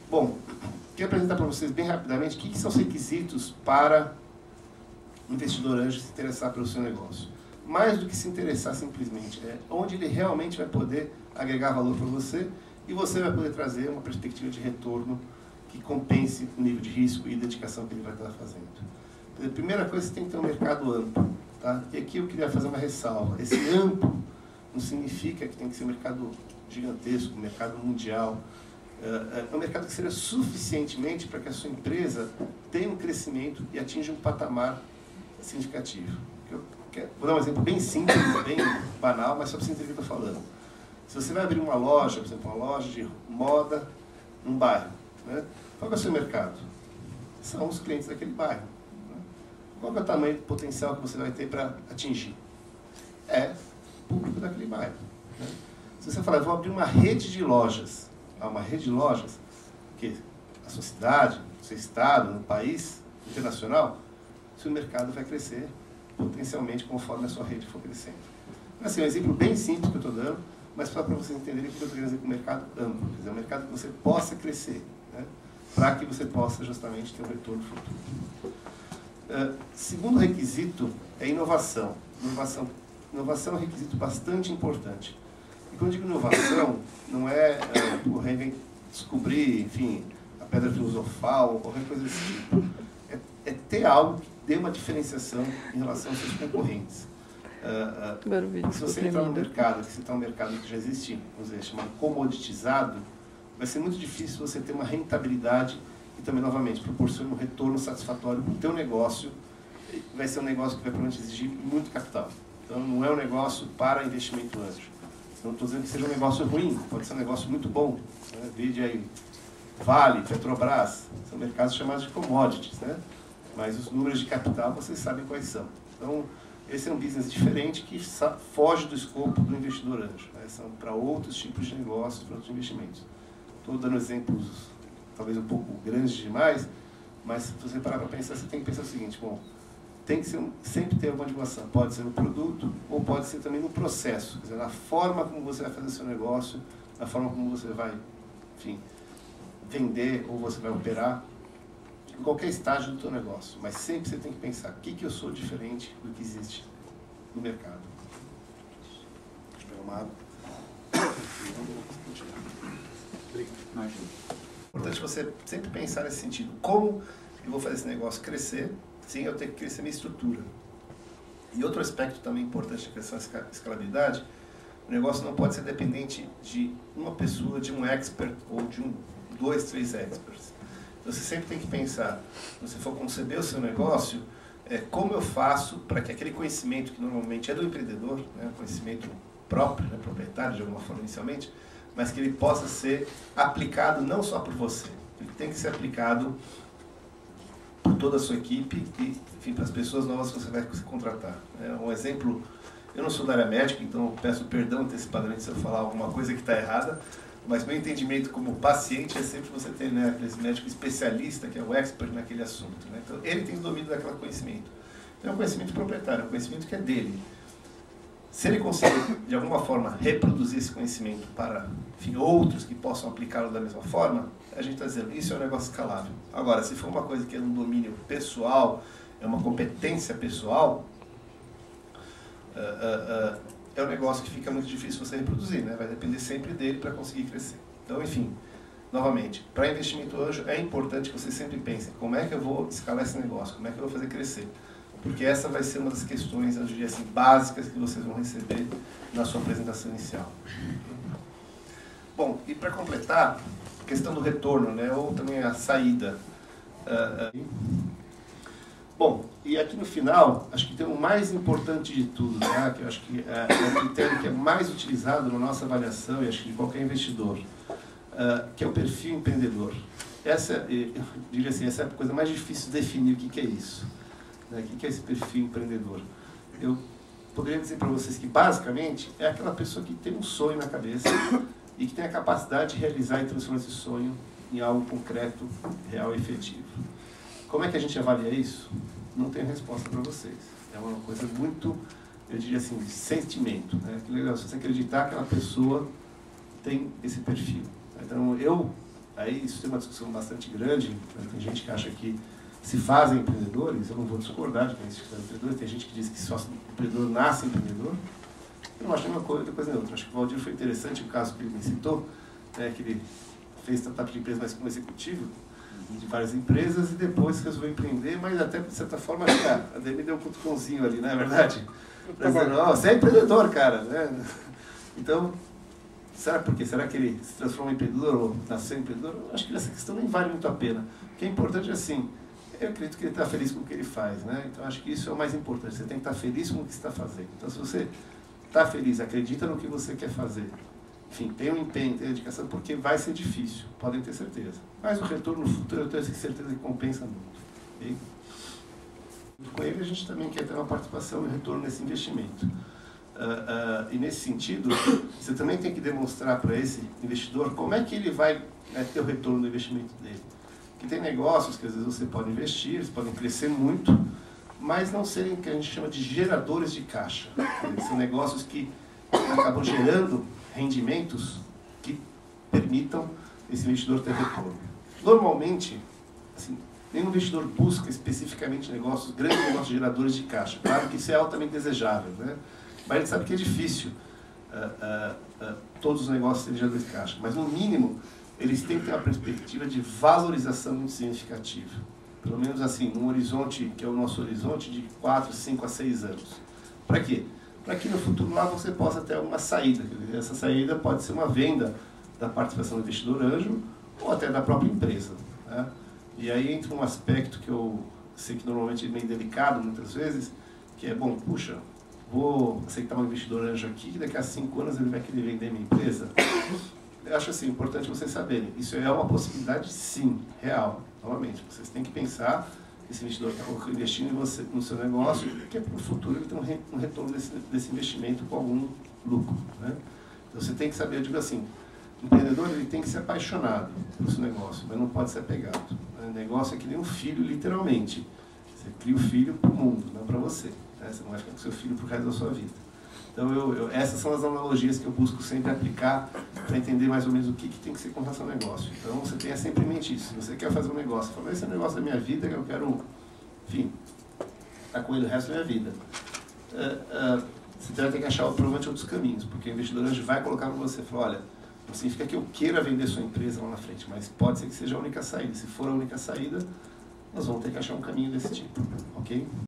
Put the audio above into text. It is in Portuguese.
Bom, quero apresentar para vocês bem rapidamente o que são os requisitos para o investidor anjo se interessar pelo seu negócio. Mais do que se interessar simplesmente, é onde ele realmente vai poder agregar valor para você e você vai poder trazer uma perspectiva de retorno que compense o nível de risco e dedicação que ele vai estar fazendo. Então, a primeira coisa, você tem que ter um mercado amplo. Tá? E aqui eu queria fazer uma ressalva. Esse amplo não significa que tem que ser um mercado gigantesco, um mercado mundial. É um mercado que seja suficientemente para que a sua empresa tenha um crescimento e atinja um patamar significativo. Vou dar um exemplo bem simples, bem banal, mas só para você entender o que eu estou falando. Se você vai abrir uma loja, por exemplo, uma loja de moda num bairro, né? Qual é o seu mercado? São os clientes daquele bairro. Né? Qual é o tamanho potencial que você vai ter para atingir? É o público daquele bairro. Né? Se você falar, eu vou abrir uma rede de lojas, uma rede de lojas, que a sua cidade, no seu estado, no país internacional, seu mercado vai crescer potencialmente conforme a sua rede for crescendo. Assim, um exemplo bem simples que eu estou dando, mas só para vocês entenderem o que eu estou querendo dizer com o mercado amplo. Quer dizer, um mercado que você possa crescer, né? Para que você possa justamente ter um retorno futuro. Segundo requisito é inovação. Inovação é um requisito bastante importante. E quando eu digo inovação, não é descobrir, enfim, a pedra filosofal ou qualquer coisa desse tipo. É ter algo que dê uma diferenciação em relação aos seus concorrentes. Se você entrar no mercado, que você um mercado que já existe, vamos dizer, chamado comoditizado, vai ser muito difícil você ter uma rentabilidade e também, novamente, proporciona um retorno satisfatório para o teu negócio. Vai ser um negócio que vai provavelmente exigir muito capital. Então, não é um negócio para investimento anjo. Não estou dizendo que seja um negócio ruim, pode ser um negócio muito bom. Né? Vide aí, Vale, Petrobras, são mercados chamados de commodities, né? Mas os números de capital vocês sabem quais são. Então, esse é um business diferente que foge do escopo do investidor anjo. Né? São para outros tipos de negócios, para outros investimentos. Estou dando exemplos talvez um pouco grandes demais, mas se você parar para pensar, você tem que pensar o seguinte, bom, tem que ser sempre ter alguma divulgação. Pode ser no produto ou pode ser também no processo, quer dizer, na forma como você vai fazer o seu negócio, na forma como você vai, enfim, vender ou você vai operar, em qualquer estágio do teu negócio. Mas sempre você tem que pensar, o que eu sou diferente do que existe no mercado. Deixa eu pegar uma água. É importante você sempre pensar nesse sentido. Como eu vou fazer esse negócio crescer sem eu ter que crescer minha estrutura? E outro aspecto também importante da questão da escalabilidade, o negócio não pode ser dependente de uma pessoa, de um expert ou de 2, 3 experts. Você sempre tem que pensar, se você for conceber o seu negócio, como eu faço para que aquele conhecimento que normalmente é do empreendedor, né, conhecimento próprio, né, proprietário de alguma forma inicialmente, mas que ele possa ser aplicado não só por você, ele tem que ser aplicado por toda a sua equipe e, enfim, para as pessoas novas que você vai contratar. Um exemplo, eu não sou da área médica, então eu peço perdão antecipadamente se eu falar alguma coisa que está errada, mas meu entendimento como paciente é sempre você ter, né, aquele médico especialista, que é o expert naquele assunto. Né? Então, ele tem o domínio daquele conhecimento. Então, é um conhecimento proprietário, é um conhecimento que é dele. Se ele conseguir, de alguma forma, reproduzir esse conhecimento para, enfim, outros que possam aplicá-lo da mesma forma, a gente está dizendo, isso é um negócio escalável. Agora, se for uma coisa que é um domínio pessoal, é uma competência pessoal, é um negócio que fica muito difícil você reproduzir, né? Vai depender sempre dele para conseguir crescer. Então, enfim, novamente, para investimento anjo é importante que você sempre pense, como é que eu vou escalar esse negócio, como é que eu vou fazer crescer? Porque essa vai ser uma das questões, eu diria assim, básicas que vocês vão receber na sua apresentação inicial. Bom, e para completar, a questão do retorno, né? Ou também a saída. Bom, e aqui no final, acho que tem o mais importante de tudo, né? Que eu acho que é o critério que é mais utilizado na nossa avaliação, e acho que de qualquer investidor, que é o perfil empreendedor. Eu diria assim, essa é a coisa mais difícil de definir o que é isso. Né? O que é esse perfil empreendedor? Eu poderia dizer para vocês que, basicamente, é aquela pessoa que tem um sonho na cabeça e que tem a capacidade de realizar e transformar esse sonho em algo concreto, real e efetivo. Como é que a gente avalia isso? Não tenho resposta para vocês. É uma coisa muito, eu diria assim, de sentimento. Né? Que legal, se você acreditar que aquela pessoa tem esse perfil. Então, eu aí isso tem uma discussão bastante grande, né? Tem gente que acha que se fazem empreendedores, eu não vou discordar de quem se faz empreendedor, tem gente que diz que só o empreendedor nasce empreendedor. Eu não acho nenhuma coisa nem outra. Acho que o Valdir foi interessante o caso que ele me citou, né, que ele fez startup de empresa, mas como executivo de várias empresas e depois resolveu empreender, mas até de certa forma, cara, a me deu um cutucãozinho ali, não é verdade? Dizendo, oh, você é empreendedor, cara, né? Então, será por quê? Será que ele se transforma em empreendedor ou nasceu empreendedor? Eu acho que essa questão nem vale muito a pena. O que é importante é assim, eu acredito que ele está feliz com o que ele faz, né? Então acho que isso é o mais importante, você tem que estar feliz com o que você está fazendo. Então se você está feliz, acredita no que você quer fazer, enfim, tem um empenho, tem dedicação, porque vai ser difícil, podem ter certeza. Mas o retorno no futuro eu tenho certeza que compensa muito. Okay? Com ele a gente também quer ter uma participação e retorno nesse investimento. E nesse sentido, você também tem que demonstrar para esse investidor como é que ele vai ter o retorno do investimento dele. Porque tem negócios que às vezes você pode investir, eles podem crescer muito, mas não serem o que a gente chama de geradores de caixa. São negócios que acabam gerando rendimentos que permitam esse investidor ter retorno. Normalmente, assim, nenhum investidor busca especificamente negócios, grandes negócios geradores de caixa. Claro que isso é altamente desejável, né? Mas a gente sabe que é difícil todos os negócios serem geradores de caixa. Mas, no mínimo, eles têm que ter uma perspectiva de valorização muito significativa. Pelo menos assim, num horizonte, que é o nosso horizonte, de 4, 5 a 6 anos. Para quê? Para que no futuro lá você possa ter uma saída. Essa saída pode ser uma venda da participação do investidor anjo ou até da própria empresa. Né? E aí entra um aspecto que eu sei que normalmente é bem delicado muitas vezes, que é, bom, puxa, vou aceitar um investidor anjo aqui, que daqui a 5 anos ele vai querer vender minha empresa. Eu acho assim, importante vocês saberem, isso é uma possibilidade sim, real. Novamente, vocês têm que pensar que esse investidor está investindo em você, no seu negócio, que é para o futuro ele tem um retorno desse investimento com algum lucro. Né? Então você tem que saber, eu digo assim, o empreendedor ele tem que ser apaixonado pelo seu negócio, mas não pode ser apegado. O negócio é que nem um filho, literalmente. Você cria o filho para o mundo, não para você. Né? Você não vai ficar com seu filho pro resto da sua vida. Então, essas são as analogias que eu busco sempre aplicar para entender mais ou menos o que tem que ser com relação ao negócio. Então, você tenha sempre em mente isso. Se você quer fazer um negócio, fala, esse é o negócio da minha vida, que eu quero, enfim, estar com ele o resto da minha vida. Você vai ter que achar provavelmente outros caminhos, porque o investidor anjo vai colocar para você, fala, olha, não significa que eu queira vender sua empresa lá na frente, mas pode ser que seja a única saída. Se for a única saída, nós vamos ter que achar um caminho desse tipo, ok?